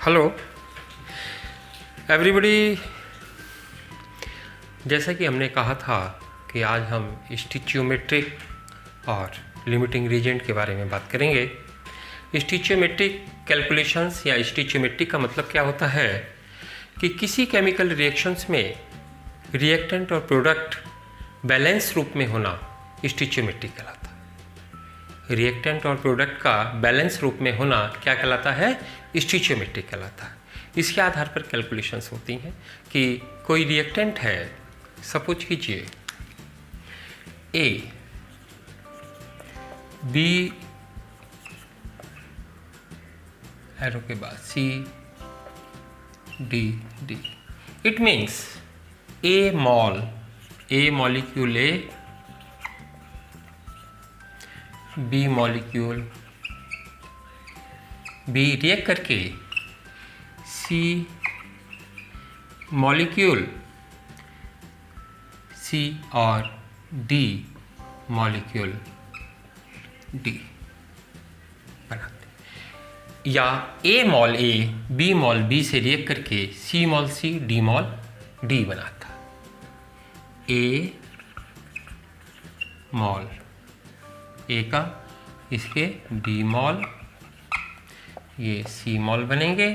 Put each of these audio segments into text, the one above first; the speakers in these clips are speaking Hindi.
हेलो एवरीबॉडी, जैसा कि हमने कहा था कि आज हम स्टिचियोमेट्रिक और लिमिटिंग रीजेंट के बारे में बात करेंगे। स्टिचियोमेट्रिक कैलकुलेशंस या स्टिचियोमेट्रिक का मतलब क्या होता है कि किसी केमिकल रिएक्शंस में रिएक्टेंट और प्रोडक्ट बैलेंस रूप में होना स्टिचियोमेट्रिक कहलाता है। रिएक्टेंट और प्रोडक्ट का बैलेंस रूप में होना क्या कहलाता है? स्टिचियोमेट्रिक कहलाता है। इसके आधार पर कैलकुलेशंस होती हैं कि कोई रिएक्टेंट है, सपोज कीजिए ए, बी एरो के बाद C, D, D. It means A molecule A, B molecule B react करके सी मॉलिक्यूल सी और डी मॉलिक्यूल डी बनाते, या A mole A B mole B से रिएक्ट करके C mole C D mole D बनाता। ए मॉल ए का इसके डी मॉल, ये सी मॉल बनेंगे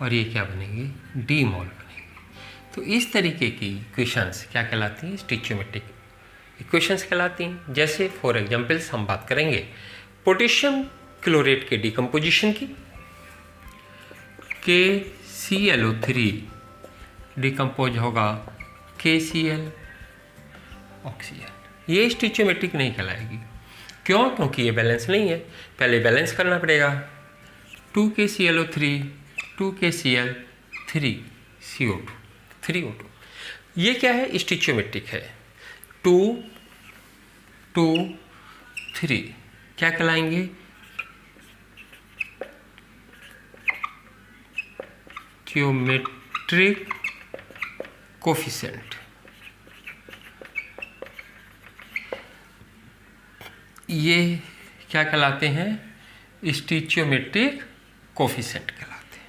और ये क्या बनेंगे? डी मॉल बनेंगे। तो इस तरीके की इक्वेशंस क्या कहलाती हैं? स्टिचियोमेट्रिक इक्वेशंस कहलाती हैं। जैसे फॉर एग्जांपल्स हम बात करेंगे पोटेशियम क्लोरेट के डिकम्पोजिशन की। KClO3 डिकम्पोज होगा KCl ऑक्सीजन। ये स्टिचियोमेट्रिक नहीं कहलाएगी। क्यों? क्योंकि ये बैलेंस नहीं है, पहले बैलेंस करना पड़ेगा। 2KClO3 2KCl 3CO2 3O2। ये क्या है? स्टिचियोमेट्रिक है। 2 2 3 क्या कहलाएंगे? स्टिचियोमेट्रिक कोफिशिएंट। ये क्या कहलाते हैं? स्टिचियोमेट्रिक कोफिशिएंट कहलाते हैं।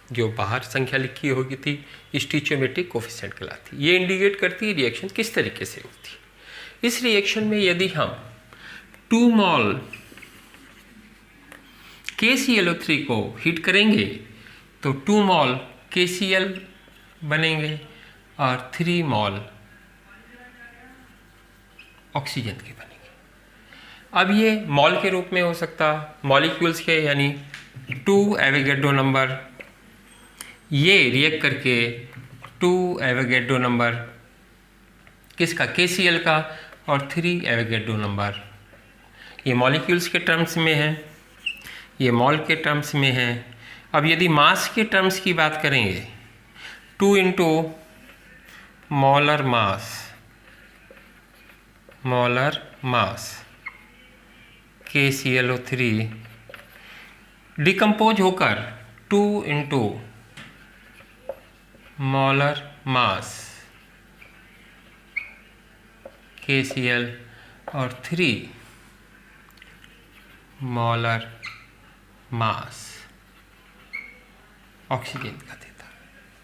जो बाहर संख्या लिखी होगी थी स्टिचियोमेट्रिक कोफिशिएंट कहलाती है। ये इंडिकेट करती है रिएक्शन किस तरीके से होती है। इस रिएक्शन में यदि हम 2 मॉल KClO3 को हीट करेंगे तो 2 मॉल KCl बनेंगे और 3 मॉल ऑक्सीजन के बनेंगे। अब ये मॉल के रूप में हो सकता, मॉलिक्यूल्स के, यानी 2 एवोगैड्रो नंबर, ये रिएक्ट करके 2 एवोगैड्रो नंबर किसका? KCl का, और 3 एवोगैड्रो नंबर। ये मॉलिक्यूल्स के टर्म्स में है, ये मॉल के टर्म्स में है। अब यदि मास के टर्म्स की बात करेंगे 2 into molar mass KClO3 decompose होकर 2 इंटू मॉलर मास KCl और 3 मॉलर मास ऑक्सीजन का देता।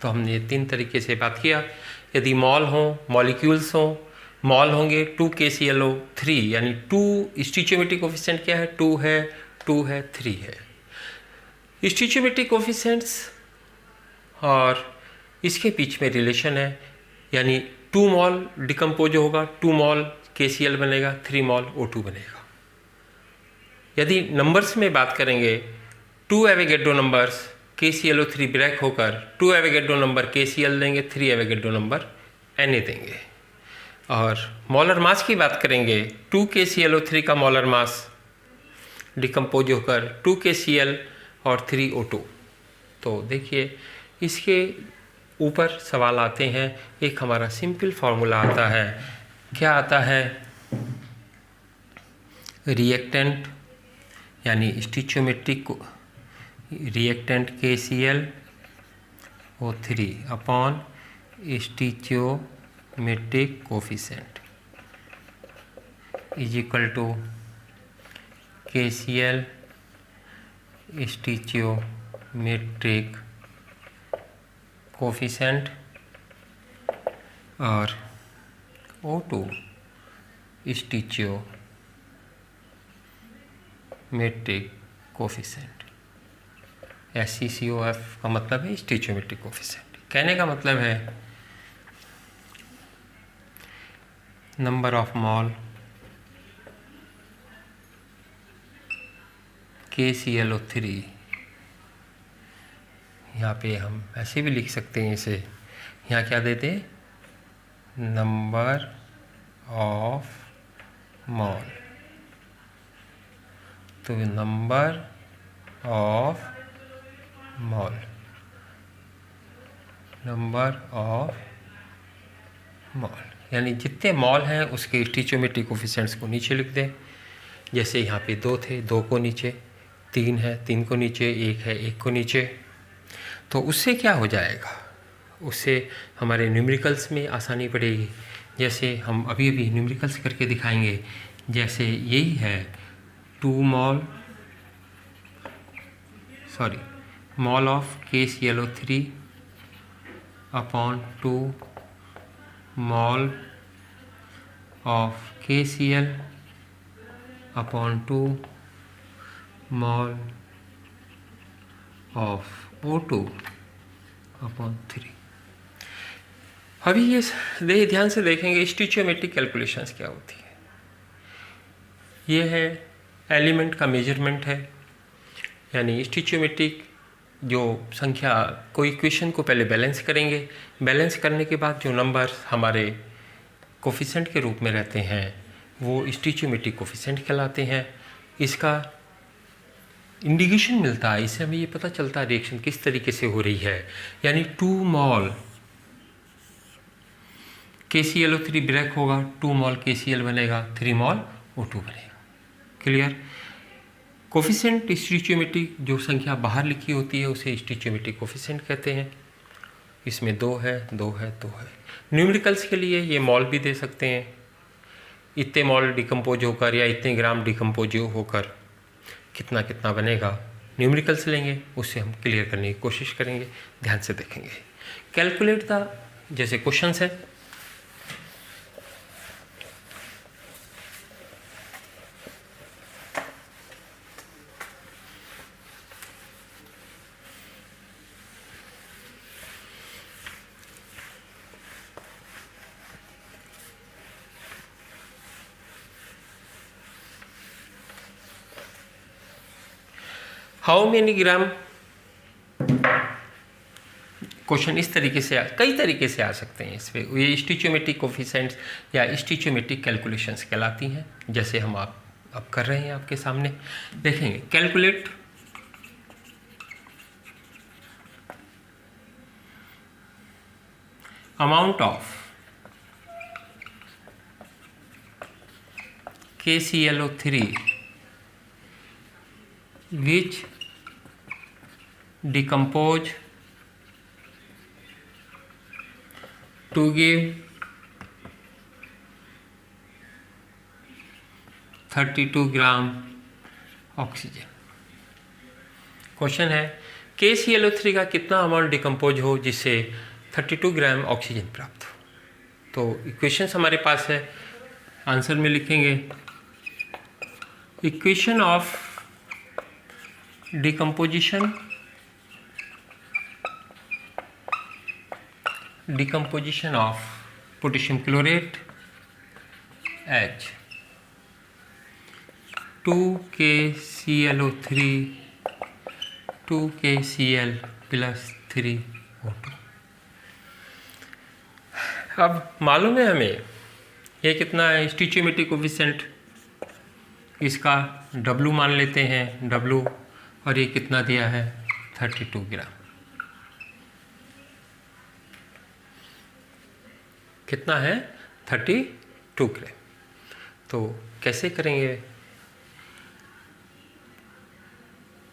तो हमने ये 3 तरीके से बात किया। यदि मॉल हो, मॉलिक्यूल्स हो, मॉल होंगे 2 KClO3, यानी 2 स्टिचियोमेट्रिक कोफिशिएंट क्या है? 2 है, 2 है, 3 है। स्टिचियोमेट्रिक कोफिशिएंट्स और इसके बीच में रिलेशन है, यानी 2 मॉल डिकम्पोज होगा, 2 मॉल KCl बनेगा, 3 मॉल O2 बनेगा। यदि नंबर्स में बात करेंगे 2 एवोगैड्रो नंबर्स KClO3 ब्रेक होकर 2 एवोगैड्रो नंबर KCl देंगे, 3 एवोगैड्रो नंबर Na देंगे। और मॉलर मास की बात करेंगे 2 KClO3 का मॉलर मास डिकम्पोज होकर 2 KCl और 3 O2। तो देखिए इसके ऊपर सवाल आते हैं। एक हमारा सिंपल फार्मूला आता है। क्या आता है? रिएक्टेंट यानी stoichiometric reactant KClO3 upon stoichiometric coefficient is equal to KCl stoichiometric metric coefficient और O2 स्टिचियोमेट्रिक कोफिशेंट। SeCOF का मतलब है स्टिचियोमेट्रिक कोफिशेंट। कहने का मतलब है नंबर ऑफ मॉल KClO3, यहाँ पे हम ऐसे भी लिख सकते हैं इसे, यहाँ क्या देते हैं, नंबर ऑफ मॉल। तो number of mall, number of mall यानी जितने मॉल हैं उसके स्टिचियोमेट्रिक कोफिशिएंट्स को नीचे लिख दें। जैसे यहाँ पे 2 थे, 2 को नीचे, 3 है, 3 को नीचे, 1 है, 1 को नीचे। तो उससे क्या हो जाएगा, उससे हमारे न्यूमेरिकल्स में आसानी पड़ेगी। जैसे हम अभी अभी न्यूमेरिकल्स करके दिखाएंगे। जैसे यही है mall of KClO3 upon 2 mall of KCl upon 2 mall of O2 upon 3। अभी ये ध्यान से देखेंगे स्टिचियोमेट्रिक कैलकुलेशंस क्या होती है। ये है एलिमेंट का मेजरमेंट है, यानी स्टिचियोमेट्रिक जो संख्या, कोई इक्वेशन को पहले बैलेंस करेंगे, बैलेंस करने के बाद जो नंबर हमारे कोफिशिएंट के रूप में रहते हैं वो स्टिचियोमेट्रिक कोफिशिएंट कहलाते हैं। इसका इंडिकेशन मिलता है, इससे हमें ये पता चलता है रिएक्शन किस तरीके से हो रही है। यानी 2 मॉल KClO3 ब्रेक होगा, 2 मॉल KCl बनेगा, 3 मॉल O2 बनेगा। क्लियर। कोफिशिएंट स्टिचियोमेट्रिक जो संख्या बाहर लिखी होती है उसे स्टिचियोमेट्रिक कोफिशिएंट कहते हैं। इसमें 2 है, 2 है, 2 है। न्यूमेरिकल्स के लिए ये मॉल भी दे सकते हैं, इतने मॉल डिकम्पोज होकर या इतने ग्राम डिकम्पोज होकर कितना कितना बनेगा। न्यूमेरिकल्स लेंगे, उससे हम क्लियर करने की कोशिश करेंगे, ध्यान से देखेंगे। कैलकुलेट द, जैसे क्वेश्चंस है, हाउ मेनी ग्राम। क्वेश्चन इस तरीके से कई तरीके से आ सकते हैं इस पर। ये स्टिचियोमेट्रिक कोफिशिएंट्स या स्टिचियोमेट्रिक कैलकुलेशंस कहलाती हैं, जैसे हम अब कर रहे हैं आपके सामने। देखेंगे calculate amount of KClO3 which decompose to give 32 gram oxygen. Question है KClO3 का कितना अमाउंट डिकम्पोज हो जिससे 32 ग्राम ऑक्सीजन प्राप्त हो। तो इक्वेशंस हमारे पास है, आंसर में लिखेंगे equation of decomposition of potassium chlorate H 2KClO3 2KCl plus 3O2। अब मालूम है हमें ये कितना है स्टिचियोमेट्रिक कोफिशिएंट, इसका W मान लेते हैं, W, और ये कितना दिया है 32 ग्राम। कितना है 32 ग्राम। तो कैसे करेंगे,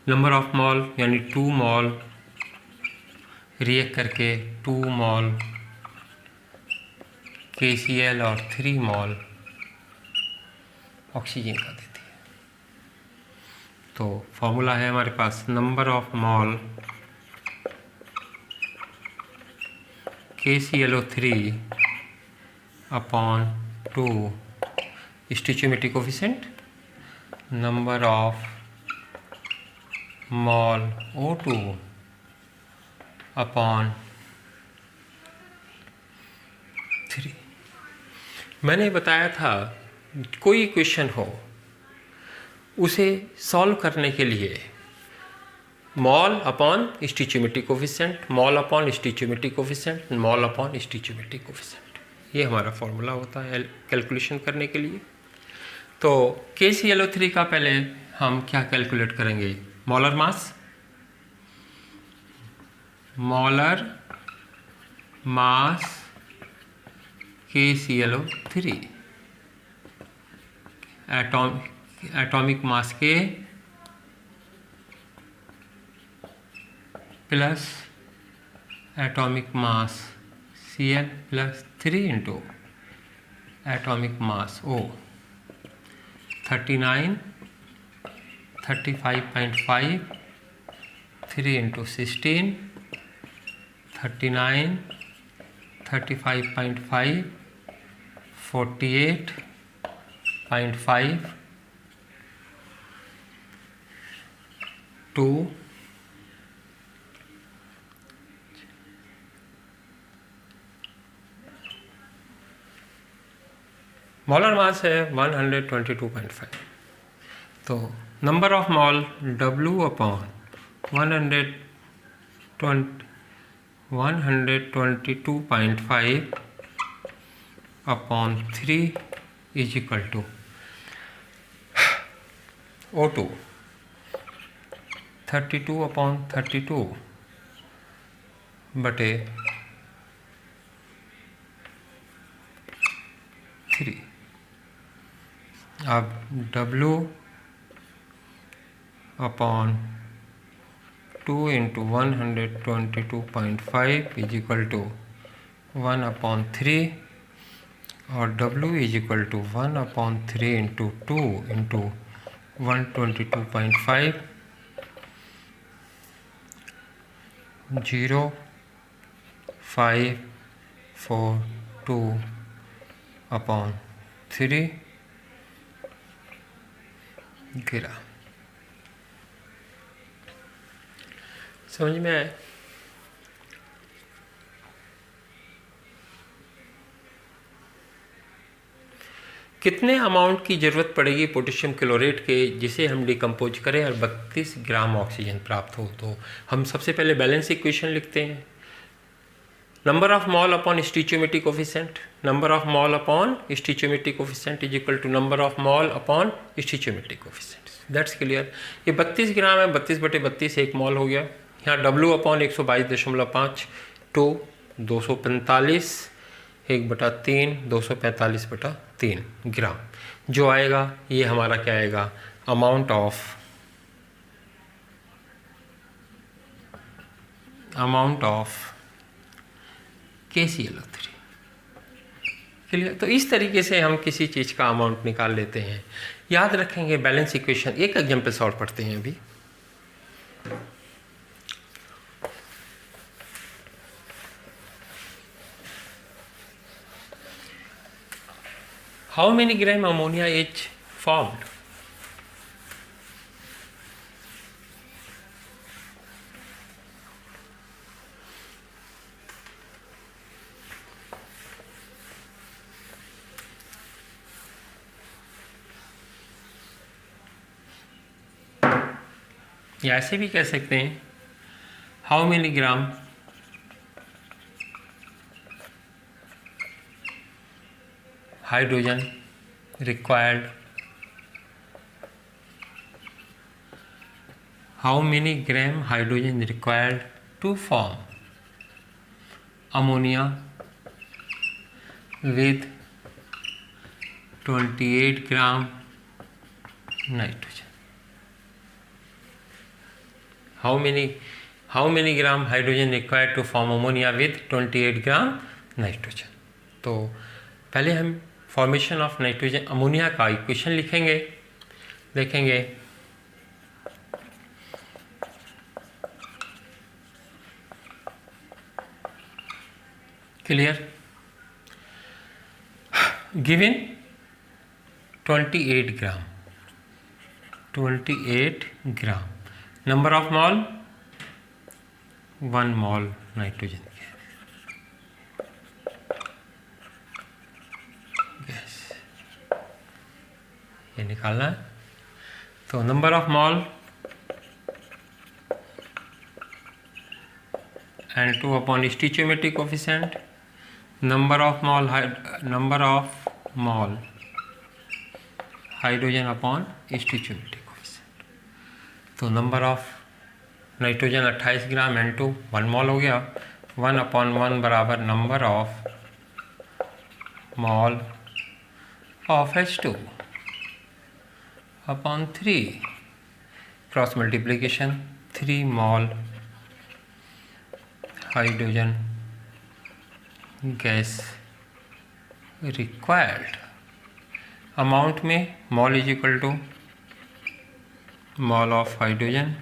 नंबर ऑफ मॉल यानी 2 मॉल रिएक्ट करके 2 मॉल KCl और 3 मॉल ऑक्सीजन का देती है। तो फॉर्मूला है हमारे पास, number of mole KClO3 upon 2 stoichiometric coefficient, number of mol O2 upon 3। मैंने बताया था कोई इक्वेशन हो उसे सॉल्व करने के लिए mole upon stoichiometric coefficient, mole upon stoichiometric coefficient, mole upon stoichiometric coefficient, ये हमारा फॉर्मूला होता है कैलकुलेशन करने के लिए। तो KClO3 का पहले हम क्या कैलकुलेट करेंगे? Molar mass, molar mass KClO3, atomic mass K plus atomic mass Cl plus 3 into atomic mass O, 39, 35.5, 3 into 16, 39, 35.5, 48.5, 2, molar mass है 122.5। तो number of mole W upon 122.5 upon 3 is equal to O2 32 upon 32 बटे 3। अब W upon 2 into 122.5 is equal to 1 upon 3 और W is equal to 1 upon 3 into 2 into 122.5, 0.542 upon 3 गिरा। समझ में आए? कितने अमाउंट की ज़रूरत पड़ेगी पोटेशियम क्लोरेट के जिसे हम डिकम्पोज करें और 32 ग्राम ऑक्सीजन प्राप्त हो? तो हम सबसे पहले बैलेंस इक्वेशन लिखते हैं। Number of mole upon stoichiometric coefficient, number of mole upon stoichiometric coefficient is equal to number of mole upon stoichiometric coefficient. That's clear. ये 32 ग्राम है, 32 बटे 32 एक मॉल हो गया। यहाँ W अपॉन 122.5 टू 245 1/3 245/3 ग्राम जो आएगा, ये हमारा क्या आएगा? Amount of KClO3। क्लियर? तो इस तरीके से हम किसी चीज़ का अमाउंट निकाल लेते हैं। याद रखेंगे बैलेंस इक्वेशन। एक एग्जाम्पल सॉल्व पढ़ते हैं अभी। How many gram ammonia is formed? या ऐसे भी कह सकते हैं how many gram hydrogen required, how many gram hydrogen required to form ammonia with 28 gram nitrogen. How many gram hydrogen required to form ammonia with 28 gram nitrogen. तो पहले हम फॉर्मेशन ऑफ नाइट्रोजन अमोनिया का इक्वेशन लिखेंगे, देखेंगे। Clear. Given 28 gram, 28 gram, number of mole 1 mole nitrogen gas, ये निकालना है। तो number of mole N2 upon stoichiometric coefficient, number of mole hydrogen upon stoichiometric coefficient. तो number of nitrogen 28 gram, N2 1 mole हो गया, 1 अपॉन 1 बराबर number of mole of H2 upon 3, cross multiplication, 3 mole hydrogen gas required. Amount में mole is equal to mole of hydrogen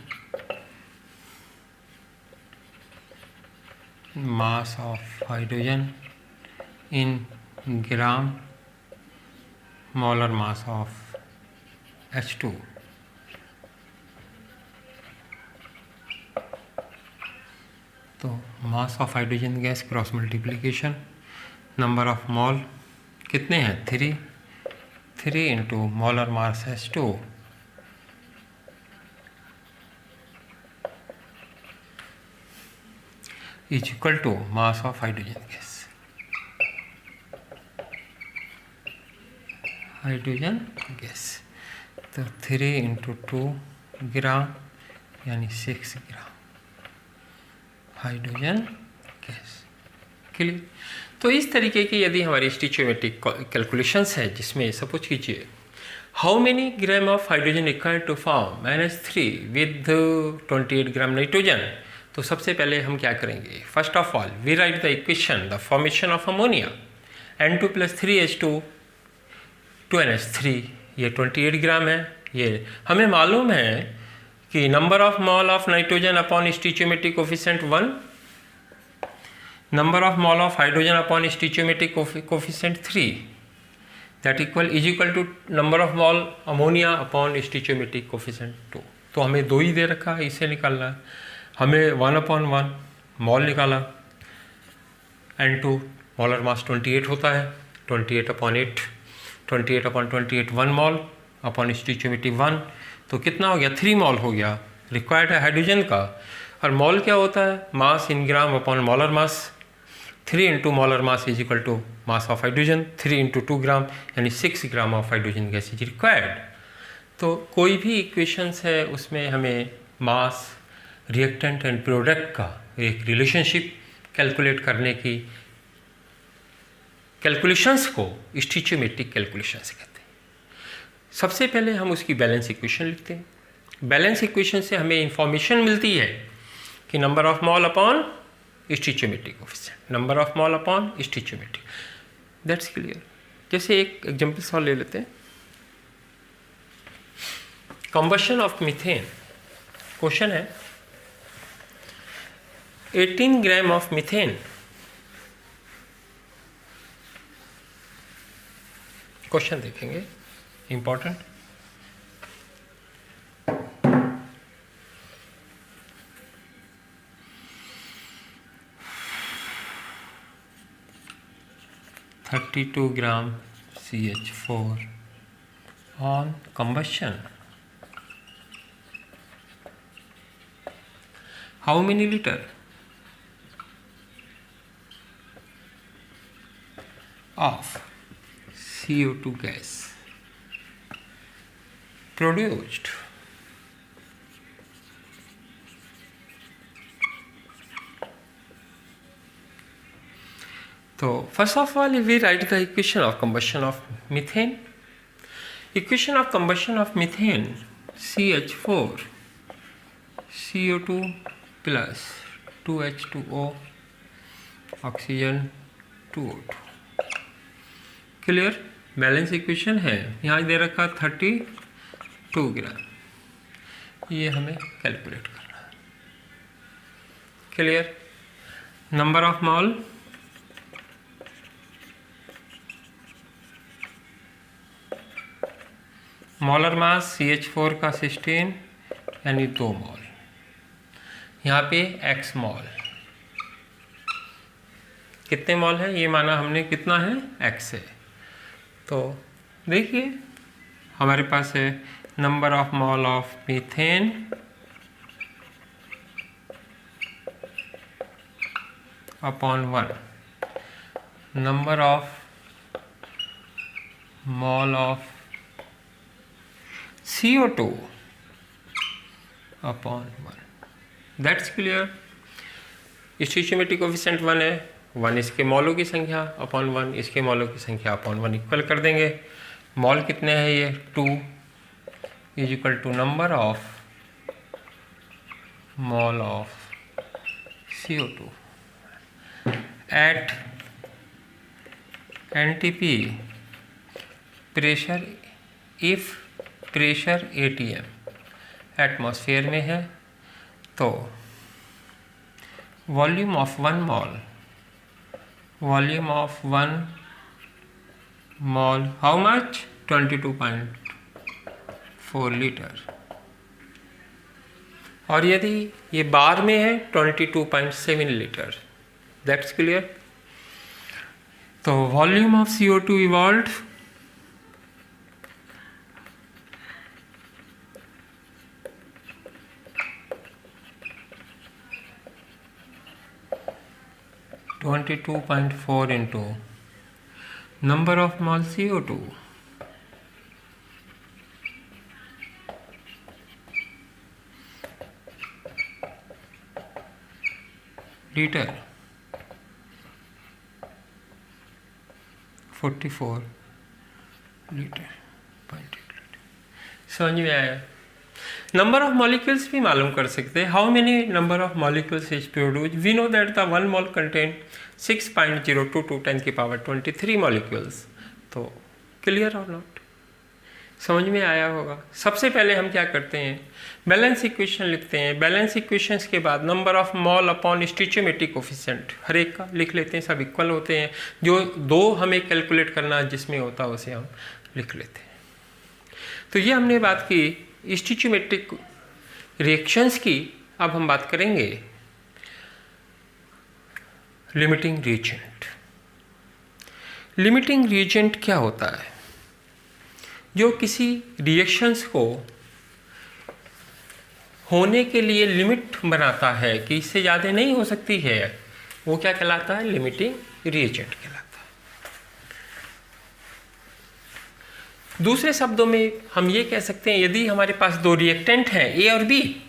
mass of hydrogen in gram molar mass of H2। तो mass of hydrogen gas cross multiplication, number of mole कितने हैं 3 into molar mass H2 is equal to mass of hydrogen gas. तो 3 इंटू 2 ग्राम यानी 6 ग्राम हाइड्रोजन गैस। क्लियर। तो इस तरीके की यदि हमारी स्टिचियोमेट्रिक कैलकुलेशंस है, जिसमें सपोज कीजिए how many gram of hydrogen required to form NH3 with 28 gram nitrogen, तो सबसे पहले हम क्या करेंगे, first of all we write the equation the formation of ammonia N2 + 3H2 2NH3, ये 28 ग्राम है। ये हमें मालूम है कि number of mole of nitrogen upon stoichiometric coefficient 1, number of mole of hydrogen upon stoichiometric coefficient 3, that is equal to number of mole ammonia upon stoichiometric coefficient 2। तो हमें 2 ही दे रखा है, इसे निकालना है हमें। 1/1 मॉल निकाला, N2 मॉलर मास 28 होता है, 28/8 28/28 1 मॉल अपॉन स्टिचियोमेट्रिक 1, तो कितना हो गया 3 मॉल हो गया, रिक्वायर्ड है हाइड्रोजन का। और मॉल क्या होता है, mass in gram upon molar mass, 3 into molar mass is equal to mass of hydrogen, 3 into 2 gram यानी 6 gram of hydrogen gas is required. तो कोई भी इक्वेशंस है उसमें हमें मास, रिएक्टेंट एंड प्रोडक्ट का एक रिलेशनशिप कैलकुलेट करने की कैलकुलेशंस को स्टिचियोमेट्रिक कैलकुलेशंस कहते हैं। सबसे पहले हम उसकी बैलेंस इक्वेशन लिखते हैं। बैलेंस इक्वेशन से हमें इंफॉर्मेशन मिलती है कि number of mole upon stoichiometric coefficient, number of mole upon stoichiometric, that's clear. जैसे एक एग्जांपल सॉल्व ले लेते हैं, कंबशन ऑफ मीथेन। क्वेश्चन है 18 ग्राम ऑफ मीथेन, क्वेश्चन देखेंगे important. (32 gram CH4 on combustion. How many liter of CO2 gas produced? So first of all we write the equation of combustion of methane. Equation of combustion of methane, CH4 CO2 plus 2H2O oxygen 2O2। Clear. Balance equation है, यहाँ दे रखा 32 ग्राम, ये हमें कैलकुलेट करना है। Clear. Number of mall molar mass CH4 का 16 यानी 2 मोल, यहाँ पे x मोल, कितने मोल है ये माना हमने, कितना है x है। तो देखिए हमारे पास है number of mole of methane upon 1, number of mole of CO2 upon 1। That's clear. Stoichiometric coefficient 1 है, 1 इसके मॉलों की संख्या अपॉन 1 इसके मॉलों की संख्या अपॉन 1 इक्वल कर देंगे। मॉल कितने हैं ये 2 is equal to number of mole of CO2 at NTP pressure, if pressure ATM atmosphere में है तो volume of 1 mole, volume of 1 mole how much 22.4 litre, और यदि ये बार में है 22.7 लीटर। That's clear. तो volume of CO2 evolve (22.4) into number of mole CO2 liter 44 litre 0.8 litre. समझ में आया। नंबर ऑफ मॉलिक्यूल्स भी मालूम कर सकते हैं। How many number of molecules is produced, we know that the 1 mole contain 6.022 10⁻23 molecules. तो क्लियर और नॉट, समझ में आया होगा। सबसे पहले हम क्या करते हैं, बैलेंस इक्वेशन लिखते हैं। बैलेंस इक्वेशंस के बाद number of mole upon stoichiometric coefficient हर एक का लिख लेते हैं, सब इक्वल होते हैं। जो दो हमें कैलकुलेट करना जिसमें होता है उसे हम लिख लेते हैं। तो ये हमने बात की स्टोइचियोमेट्रिक रिएक्शंस की। अब हम बात करेंगे लिमिटिंग रिएजेंट। लिमिटिंग रिएजेंट क्या होता है, जो किसी रिएक्शंस को होने के लिए लिमिट बनाता है कि इससे ज़्यादा नहीं हो सकती है, वो क्या कहलाता है, लिमिटिंग रिएजेंट कहलाता है। दूसरे शब्दों में हम ये कह सकते हैं, यदि हमारे पास दो रिएक्टेंट हैं ए और बी,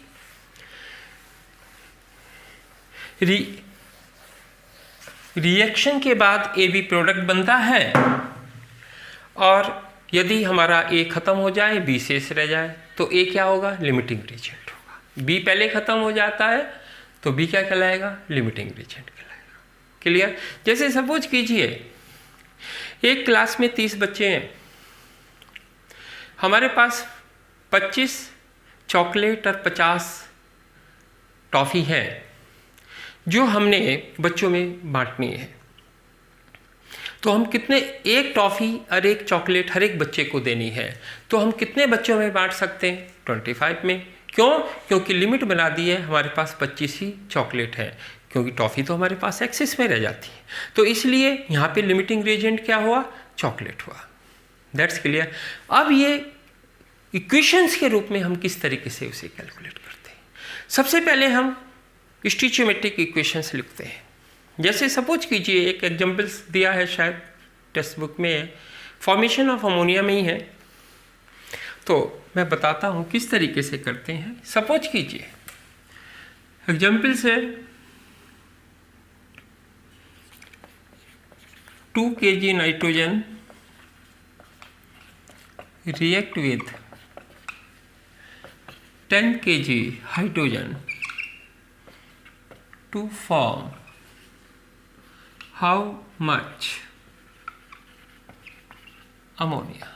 रिएक्शन के बाद ए बी प्रोडक्ट बनता है, और यदि हमारा ए खत्म हो जाए बी शेष रह जाए तो ए क्या होगा, लिमिटिंग रिएजेंट होगा। बी पहले खत्म हो जाता है तो बी क्या कहलाएगा, लिमिटिंग रिएजेंट कहलाएगा। क्लियर। जैसे सपोज कीजिए एक क्लास में 30 बच्चे हैं, हमारे पास 25 चॉकलेट और 50 टॉफ़ी है जो हमने बच्चों में बांटनी है। तो हम कितने, एक टॉफ़ी और एक चॉकलेट हर एक बच्चे को देनी है, तो हम कितने बच्चों में बांट सकते हैं, 25 में। क्यों, क्योंकि लिमिट बना दी है, हमारे पास 25 ही चॉकलेट है, क्योंकि टॉफ़ी तो हमारे पास एक्सेस में रह जाती है। तो इसलिए यहाँ पे लिमिटिंग रिएजेंट क्या हुआ, चॉकलेट हुआ। That's clear. अब ये इक्वेशंस के रूप में हम किस तरीके से उसे कैलकुलेट करते हैं। सबसे पहले हम स्टोइचियोमेट्रिक इक्वेशंस लिखते हैं। जैसे सपोज कीजिए एक एग्जाम्पल्स दिया है, शायद टेक्स्ट बुक में है, फॉर्मेशन ऑफ अमोनिया में ही है, तो मैं बताता हूँ किस तरीके से करते हैं। सपोज कीजिए एग्जाम्पल्स है 2 kg nitrogen react with 10 kg hydrogen to form how much ammonia?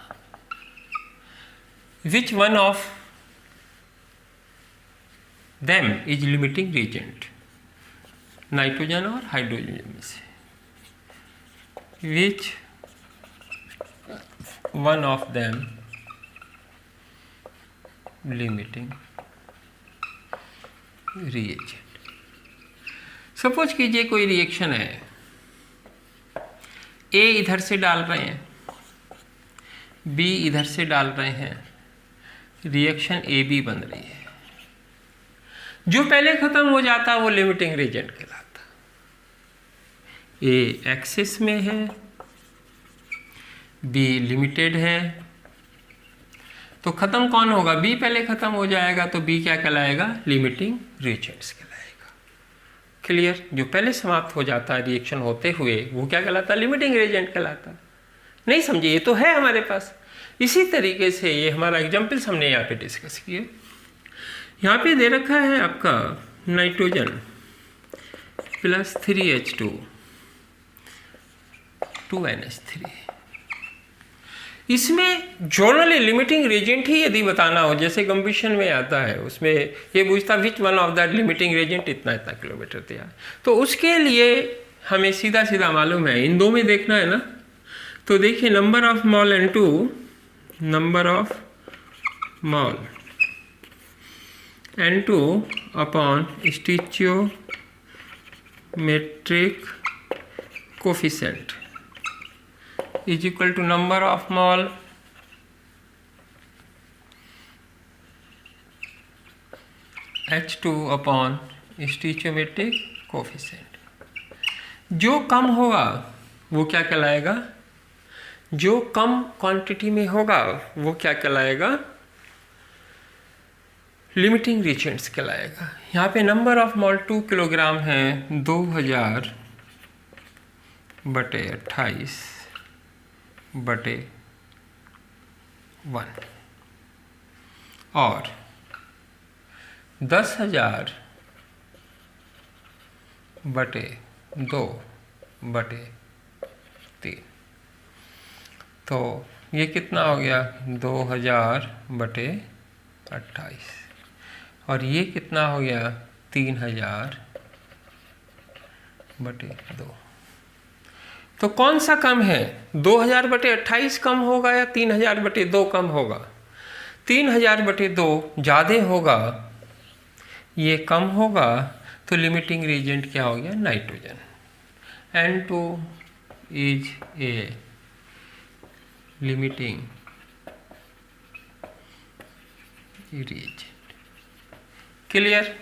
Which one of them is limiting reagent? Nitrogen और हाइड्रोजन में से which one of them limiting reagent. Suppose कीजिए कोई रिएक्शन है, ए इधर से डाल रहे हैं, बी इधर से डाल रहे हैं, रिएक्शन ए बी बन रही है। जो पहले खत्म हो जाता वो लिमिटिंग रिएजेंट कहलाता। ए एक्सिस में है, बी लिमिटेड है, तो खत्म कौन होगा? बी पहले खत्म हो जाएगा, तो बी क्या कहलाएगा? लिमिटिंग रिएजेंट्स कहलाएगा। क्लियर? जो पहले समाप्त हो जाता है रिएक्शन होते हुए वो क्या कहलाता? लिमिटिंग रिएजेंट कहलाता। नहीं समझे? ये तो है हमारे पास। इसी तरीके से ये हमारा एग्जाम्पल्स हमने यहाँ पे डिस्कस किए। यहाँ पे दे रखा है आपका नाइट्रोजन प्लस 3H2 2NH3। इसमें जनरली लिमिटिंग रिएजेंट ही यदि बताना हो, जैसे कंबशन में आता है, उसमें ये पूछता विच one of that limiting reagent इतना इतना किलोमीटर दिया, तो उसके लिए हमें सीधा सीधा मालूम है, इन दो में देखना है ना। तो देखिए number of mole N2, number of mole N2 upon stoichiometric coefficient is equal to number of mole H2 upon stoichiometric coefficient। जो कम होगा वो क्या कहलाएगा? जो कम क्वांटिटी में होगा वो क्या कहलाएगा? लिमिटिंग रिएजेंट्स कहलाएगा। यहाँ पे नंबर ऑफ मॉल 2 किलोग्राम है, 2000/28/1 और 10,000/2/3। तो ये कितना हो गया? 2000/28 और ये कितना हो गया? 3000/2। तो कौन सा कम है? 2000/28 कम होगा या 3000/2 कम होगा? 3000/2 ज़्यादा होगा, ये कम होगा, तो लिमिटिंग रिएजेंट क्या हो गया? Nitrogen. N2 is a limiting reagent. Clear?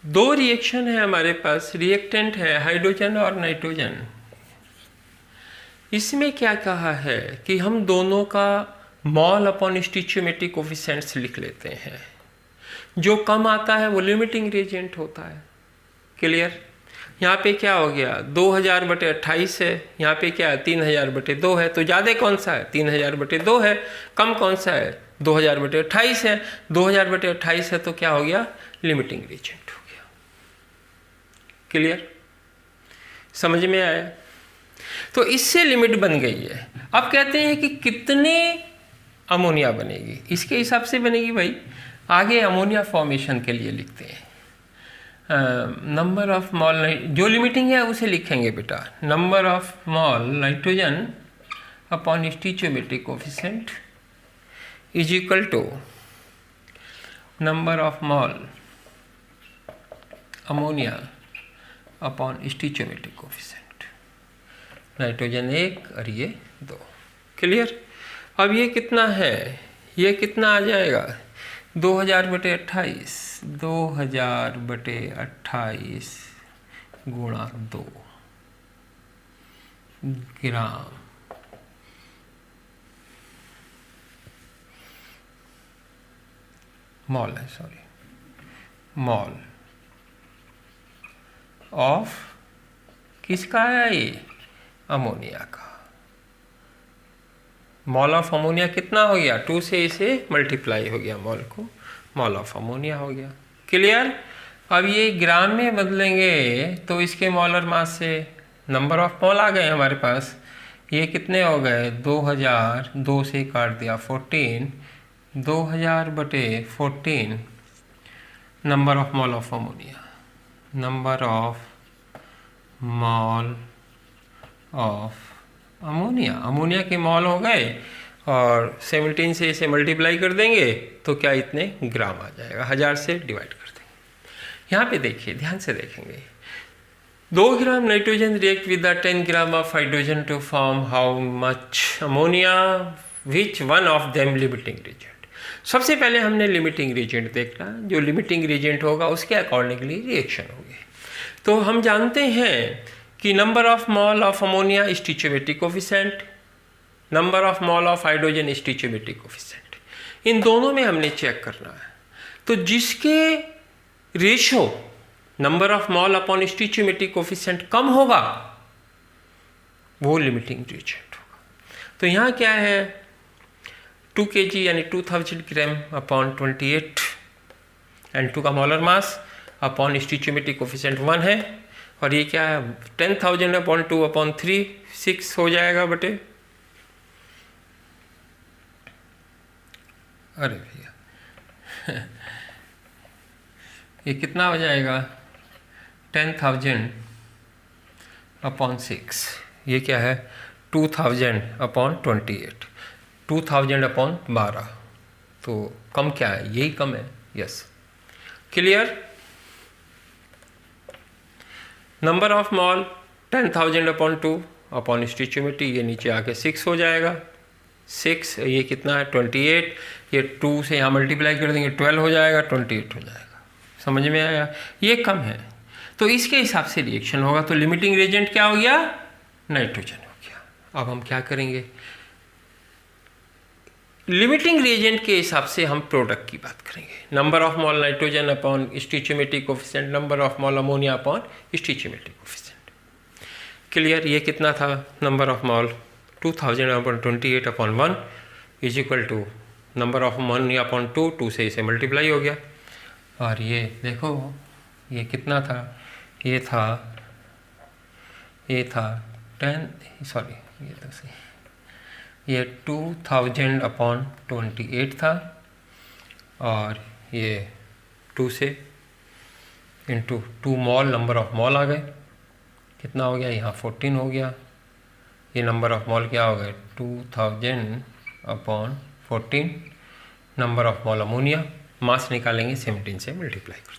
दो रिएक्शन है हमारे पास, रिएक्टेंट है हाइड्रोजन और नाइट्रोजन। इसमें क्या कहा है कि हम दोनों का मॉल अपॉन स्टिचियोमेट्रिक कोफिशिएंट्स लिख लेते हैं। जो कम आता है वो लिमिटिंग रिएजेंट होता है। क्लियर? यहाँ पे क्या हो गया? 2000/28 है, यहाँ पे क्या है? 3000/2 है। तो ज़्यादा कौन सा है? 3000/2 है। कम कौन सा है? 2000/28 है। 2000/28 है तो क्या हो गया? लिमिटिंग रिएजेंट हो गया। क्लियर? समझ में आया? तो इससे लिमिट बन गई है। अब कहते हैं कि कितने अमोनिया बनेगी? इसके हिसाब से बनेगी भाई। आगे अमोनिया फॉर्मेशन के लिए लिखते हैं नंबर ऑफ मॉल, जो लिमिटिंग है उसे लिखेंगे बेटा। Number of mole nitrogen upon stoichiometric coefficient is equal to number of mole ammonia upon stoichiometric coefficient. Nitrogen 1 और ये 2। क्लियर? अब ये कितना है? ये कितना आ जाएगा? 2000/28 2000/28 गुणा 2 ग्राम मॉल है, सॉरी, मॉल ऑफ किसका है? ये अमोनिया का। मॉल ऑफ अमोनिया कितना हो गया? 2 से इसे मल्टीप्लाई हो गया, मॉल को मॉल ऑफ अमोनिया हो गया। क्लियर? अब ये ग्राम में बदलेंगे तो इसके मॉलर मास से नंबर ऑफ मॉल आ गए हमारे पास। ये कितने हो गए? 2000, 2 से काट दिया 14, 2000/14 number of mole of ammonia, number of mole of ammonia. Ammonia के मॉल हो गए और 17 से इसे मल्टीप्लाई कर देंगे तो क्या इतने ग्राम आ जाएगा, 1000 से डिवाइड कर देंगे। यहाँ पे देखिए, ध्यान से देखेंगे, 2 gram nitrogen react with the 10 gram of hydrogen to form how much ammonia, which one of them limiting reagent. सबसे पहले हमने लिमिटिंग रिएजेंट देखना, जो लिमिटिंग रिएजेंट होगा उसके अकॉर्डिंगली रिएक्शन होगी। तो हम जानते हैं कि number of mole of ammonia stoichiometric coefficient, number of mole of hydrogen stoichiometric coefficient, इन दोनों में हमने चेक करना है। तो जिसके ratio number of mole upon stoichiometric coefficient कम होगा वो लिमिटिंग रिएजेंट होगा। तो यहाँ क्या है, 2 kg यानी 2000 ग्राम अपॉन 28 N2 का molar mass upon stoichiometric coefficient 1 है, और ये क्या है 10,000 अपॉन 2 अपॉन 3 6 हो जाएगा बटे, अरे भैया ये कितना हो जाएगा 10,000 अपॉन 6, ये क्या है 2000 अपॉन 28, 2000 अपॉन 12, तो कम क्या है, यही कम है, yes clear. Number of mole 10,000 upon 2 upon stoichiometry, ये नीचे आके 6 हो जाएगा, 6 ये कितना है 28, ये 2 से यहाँ मल्टीप्लाई कर देंगे 12 हो जाएगा, 28 हो जाएगा, समझ में आया, ये कम है। तो इसके हिसाब से रिएक्शन होगा। तो लिमिटिंग रिएजेंट क्या हो गया, नाइट्रोजन हो गया। अब हम क्या करेंगे, लिमिटिंग रिएजेंट के हिसाब से हम प्रोडक्ट की बात करेंगे, number of mole nitrogen upon stoichiometric coefficient, number of mole ammonia upon stoichiometric coefficient. Clear, ये कितना था number of mole 2000 upon 28 upon 1 is equal to number of ammonia upon 2, 2 से इसे मल्टीप्लाई हो गया, और ये देखो ये कितना था, ये था 10 सॉरी ये तो सही, ये 2000 अपॉन 28 था, और ये 2 से into 2 mole, number of mole आ गए, कितना हो गया यहाँ 14 हो गया, ये नंबर ऑफ मॉल क्या हो गए 2000 upon 14, number of mole ammonia, mass निकालेंगे 17 से मल्टीप्लाई कर